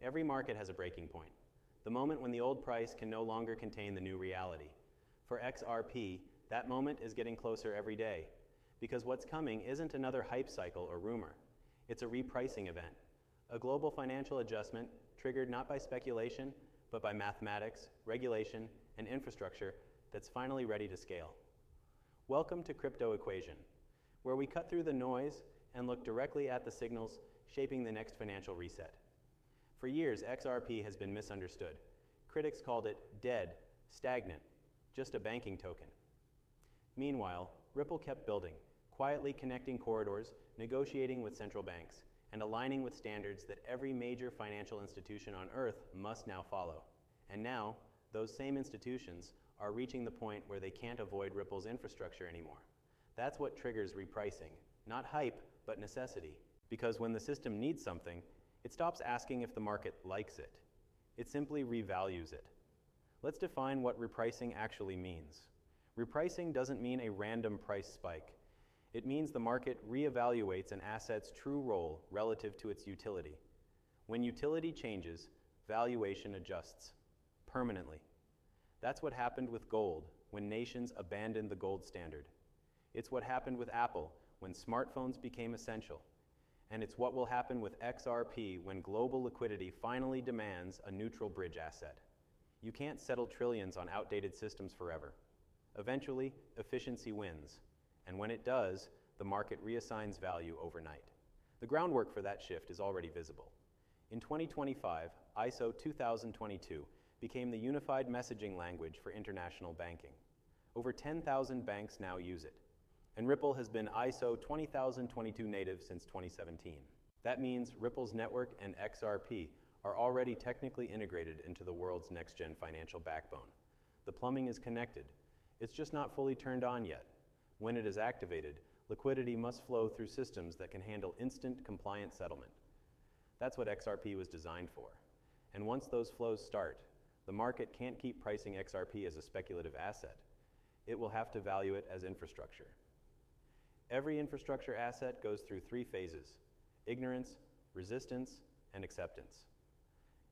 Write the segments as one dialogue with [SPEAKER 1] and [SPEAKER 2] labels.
[SPEAKER 1] Every market has a breaking point, the moment when the old price can no longer contain the new reality. For XRP, that moment is getting closer every day, because what's coming isn't another hype cycle or rumor. It's a repricing event, a global financial adjustment triggered not by speculation, but by mathematics, regulation, and infrastructure that's finally ready to scale. Welcome to Crypto Equation, where we cut through the noise and look directly at the signals shaping the next financial reset. For years, XRP has been misunderstood. Critics called it dead, stagnant, just a banking token. Meanwhile, Ripple kept building, quietly connecting corridors, negotiating with central banks, and aligning with standards that every major financial institution on Earth must now follow. And now, those same institutions are reaching the point where they can't avoid Ripple's infrastructure anymore. That's what triggers repricing, not hype, but necessity. Because when the system needs something, it stops asking if the market likes it. It simply revalues it. Let's define what repricing actually means. Repricing doesn't mean a random price spike. It means the market reevaluates an asset's true role relative to its utility. When utility changes, valuation adjusts permanently. That's what happened with gold when nations abandoned the gold standard. It's what happened with Apple when smartphones became essential. And it's what will happen with XRP when global liquidity finally demands a neutral bridge asset. You can't settle trillions on outdated systems forever. Eventually, efficiency wins. And when it does, the market reassigns value overnight. The groundwork for that shift is already visible. In 2025, ISO 2022 became the unified messaging language for international banking. Over 10,000 banks now use it. And Ripple has been ISO 20022 native since 2017. That means Ripple's network and XRP are already technically integrated into the world's next-gen financial backbone. The plumbing is connected. It's just not fully turned on yet. When it is activated, liquidity must flow through systems that can handle instant compliant settlement. That's what XRP was designed for. And once those flows start, the market can't keep pricing XRP as a speculative asset. It will have to value it as infrastructure. Every infrastructure asset goes through three phases: ignorance, resistance, and acceptance.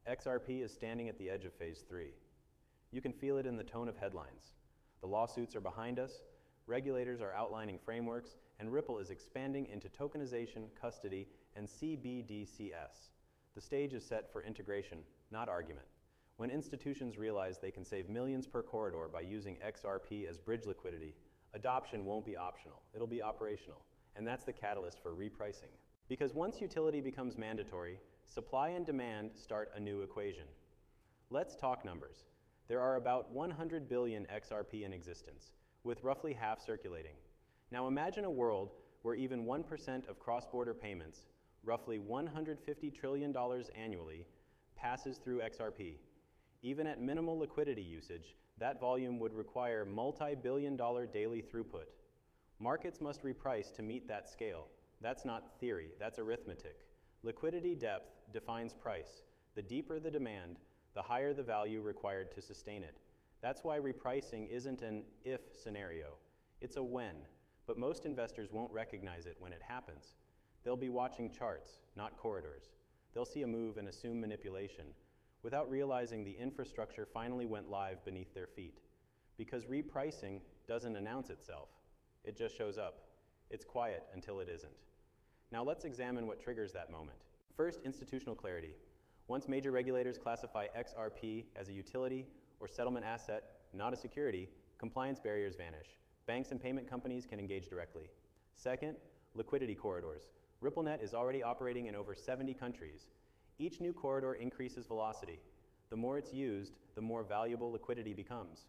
[SPEAKER 1] XRP is standing at the edge of phase 3. You can feel it in the tone of headlines. The lawsuits are behind us, regulators are outlining frameworks, and Ripple is expanding into tokenization, custody, and CBDCs. The stage is set for integration, not argument. When institutions realize they can save millions per corridor by using XRP as bridge liquidity, adoption won't be optional, it'll be operational. And that's the catalyst for repricing. Because once utility becomes mandatory, supply and demand start a new equation. Let's talk numbers. There are about 100 billion XRP in existence, with roughly half circulating. Now imagine a world where even 1% of cross-border payments, roughly $150 trillion annually, passes through XRP. Even at minimal liquidity usage, that volume would require multi-billion-dollar daily throughput. Markets must reprice to meet that scale. That's not theory, that's arithmetic. Liquidity depth defines price. The deeper the demand, the higher the value required to sustain it. That's why repricing isn't an if scenario, it's a when. But most investors won't recognize it when it happens. They'll be watching charts, not corridors. They'll see a move and assume manipulation, without realizing the infrastructure finally went live beneath their feet. Because repricing doesn't announce itself, it just shows up. It's quiet until it isn't. Now let's examine what triggers that moment. First, institutional clarity. Once major regulators classify XRP as a utility or settlement asset, not a security, compliance barriers vanish. Banks and payment companies can engage directly. Second, liquidity corridors. RippleNet is already operating in over 70 countries. Each new corridor increases velocity. The more it's used, the more valuable liquidity becomes.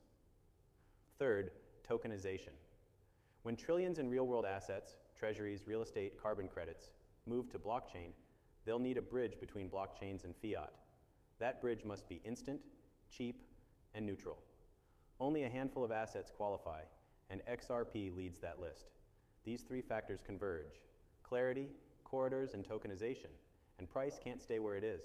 [SPEAKER 1] Third, tokenization. When trillions in real-world assets, treasuries, real estate, carbon credits, move to blockchain, they'll need a bridge between blockchains and fiat. That bridge must be instant, cheap, and neutral. Only a handful of assets qualify, and XRP leads that list. These three factors converge: clarity, corridors, and tokenization. And price can't stay where it is.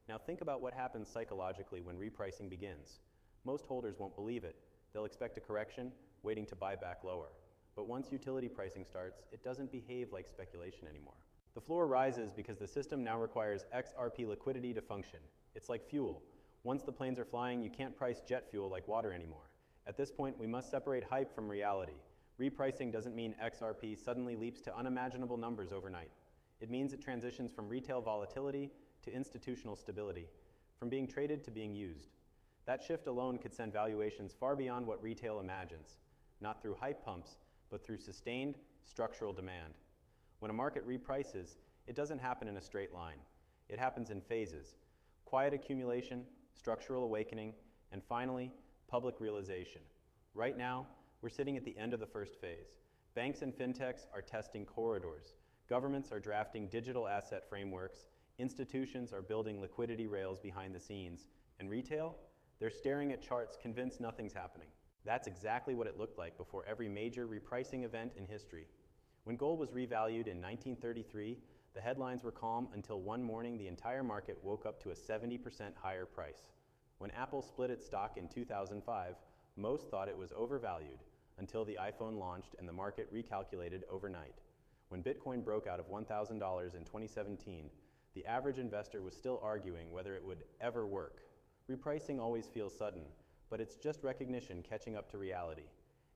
[SPEAKER 1] Now think about what happens psychologically when repricing begins. Most holders won't believe it. They'll expect a correction, waiting to buy back lower. But once utility pricing starts, it doesn't behave like speculation anymore. The floor rises because the system now requires XRP liquidity to function. It's like fuel. Once the planes are flying, you can't price jet fuel like water anymore. At this point, we must separate hype from reality. Repricing doesn't mean XRP suddenly leaps to unimaginable numbers overnight. It means it transitions from retail volatility to institutional stability, from being traded to being used. That shift alone could send valuations far beyond what retail imagines, not through hype pumps, but through sustained structural demand. When a market reprices, it doesn't happen in a straight line. It happens in phases: quiet accumulation, structural awakening, and finally, public realization. Right now, we're sitting at the end of the first phase. Banks and fintechs are testing corridors. Governments are drafting digital asset frameworks. Institutions are building liquidity rails behind the scenes. And retail? They're staring at charts convinced nothing's happening. That's exactly what it looked like before every major repricing event in history. When gold was revalued in 1933, the headlines were calm until one morning the entire market woke up to a 70% higher price. When Apple split its stock in 2005, most thought it was overvalued until the iPhone launched and the market recalculated overnight. When Bitcoin broke out of $1,000 in 2017, the average investor was still arguing whether it would ever work. Repricing always feels sudden, but it's just recognition catching up to reality.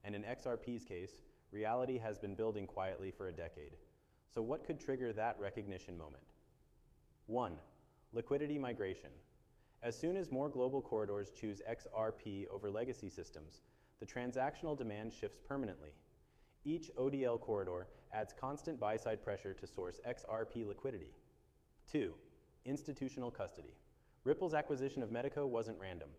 [SPEAKER 1] And in XRP's case, reality has been building quietly for a decade. So what could trigger that recognition moment? 1. Liquidity migration. As soon as more global corridors choose XRP over legacy systems, the transactional demand shifts permanently. Each ODL corridor adds constant buy-side pressure to source XRP liquidity. 2. Institutional custody. Ripple's acquisition of Medico wasn't random.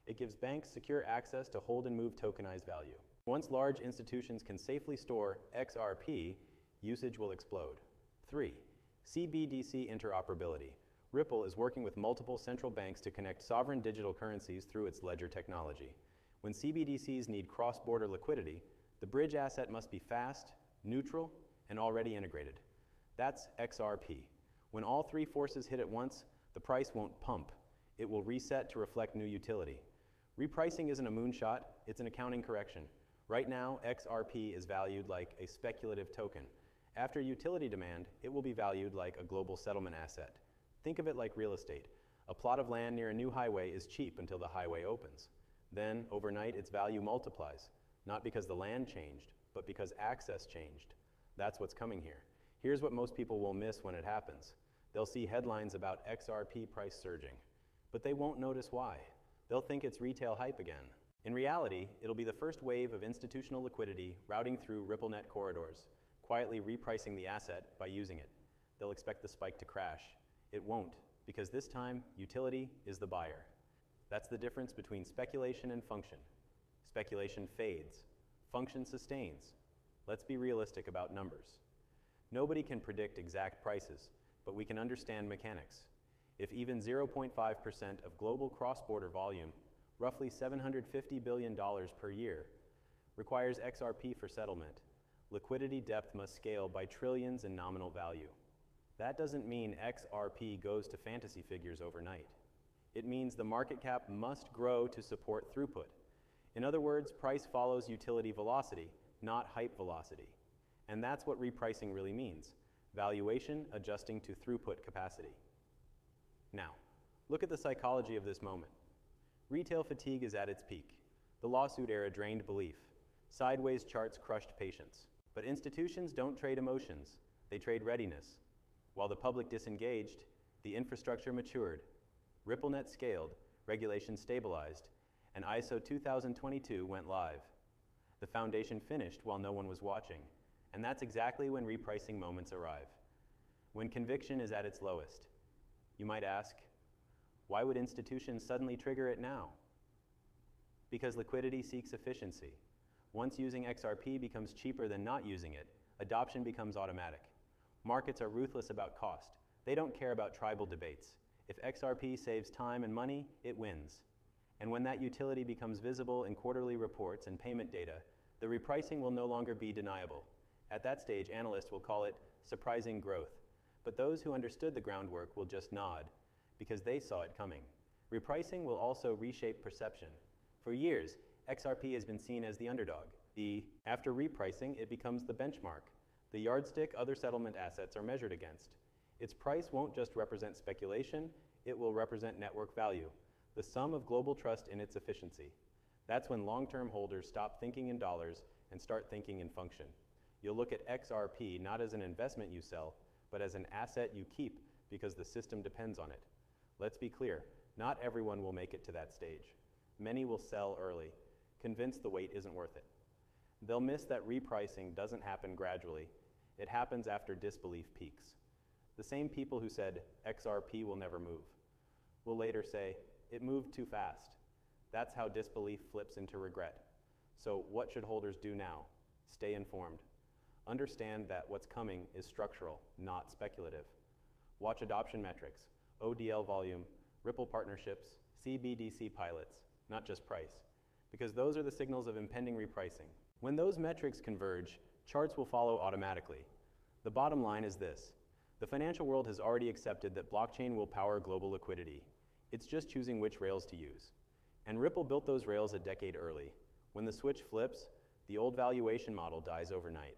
[SPEAKER 1] It gives banks secure access to hold and move tokenized value. Once large institutions can safely store XRP, usage will explode. 3. CBDC interoperability. Ripple is working with multiple central banks to connect sovereign digital currencies through its ledger technology. When CBDCs need cross-border liquidity, the bridge asset must be fast, neutral, and already integrated. That's XRP. When all three forces hit at once, the price won't pump. It will reset to reflect new utility. Repricing isn't a moonshot, it's an accounting correction. Right now, XRP is valued like a speculative token. After utility demand, it will be valued like a global settlement asset. Think of it like real estate. A plot of land near a new highway is cheap until the highway opens. Then, overnight, its value multiplies, not because the land changed, but because access changed. That's what's coming here. Here's what most people will miss when it happens. They'll see headlines about XRP price surging, but they won't notice why. They'll think it's retail hype again. In reality, it'll be the first wave of institutional liquidity routing through RippleNet corridors, quietly repricing the asset by using it. They'll expect the spike to crash. It won't, because this time, utility is the buyer. That's the difference between speculation and function. Speculation fades. Function sustains. Let's be realistic about numbers. Nobody can predict exact prices, but we can understand mechanics. If even 0.5% of global cross-border volume, roughly $750 billion per year, requires XRP for settlement, liquidity depth must scale by trillions in nominal value. That doesn't mean XRP goes to fantasy figures overnight. It means the market cap must grow to support throughput. In other words, price follows utility velocity, not hype velocity. And that's what repricing really means: valuation adjusting to throughput capacity. Now, look at the psychology of this moment. Retail fatigue is at its peak. The lawsuit era drained belief. Sideways charts crushed patience. But institutions don't trade emotions, they trade readiness. While the public disengaged, the infrastructure matured. RippleNet scaled, regulation stabilized, and ISO 2022 went live. The foundation finished while no one was watching, and that's exactly when repricing moments arrive. When conviction is at its lowest. You might ask, why would institutions suddenly trigger it now? Because liquidity seeks efficiency. Once using XRP becomes cheaper than not using it, adoption becomes automatic. Markets are ruthless about cost. They don't care about tribal debates. If XRP saves time and money, it wins. And when that utility becomes visible in quarterly reports and payment data, the repricing will no longer be deniable. At that stage, analysts will call it surprising growth. But those who understood the groundwork will just nod, because they saw it coming. Repricing will also reshape perception. For years, XRP has been seen as the underdog. After repricing, it becomes the benchmark, the yardstick other settlement assets are measured against. Its price won't just represent speculation, it will represent network value, the sum of global trust in its efficiency. That's when long-term holders stop thinking in dollars and start thinking in function. You'll look at XRP not as an investment you sell, but as an asset you keep because the system depends on it. Let's be clear, not everyone will make it to that stage. Many will sell early, convinced the wait isn't worth it. They'll miss that repricing doesn't happen gradually. It happens after disbelief peaks. The same people who said XRP will never move will later say it moved too fast. That's how disbelief flips into regret. So what should holders do now? Stay informed. Understand that what's coming is structural, not speculative. Watch adoption metrics, ODL volume, Ripple partnerships, CBDC pilots, not just price, because those are the signals of impending repricing. When those metrics converge, charts will follow automatically. The bottom line is this: the financial world has already accepted that blockchain will power global liquidity. It's just choosing which rails to use. And Ripple built those rails a decade early. When the switch flips, the old valuation model dies overnight.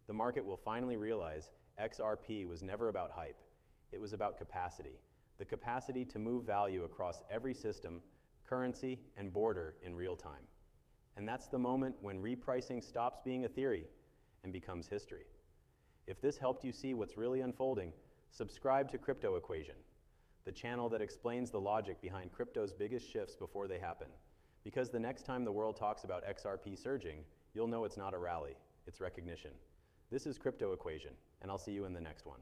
[SPEAKER 1] The market will finally realize XRP was never about hype. It was about capacity. The capacity to move value across every system, currency, and border in real time. And that's the moment when repricing stops being a theory and becomes history. If this helped you see what's really unfolding, subscribe to Crypto Equation, the channel that explains the logic behind crypto's biggest shifts before they happen. Because the next time the world talks about XRP surging, you'll know it's not a rally, it's recognition. This is Crypto Equation, and I'll see you in the next one.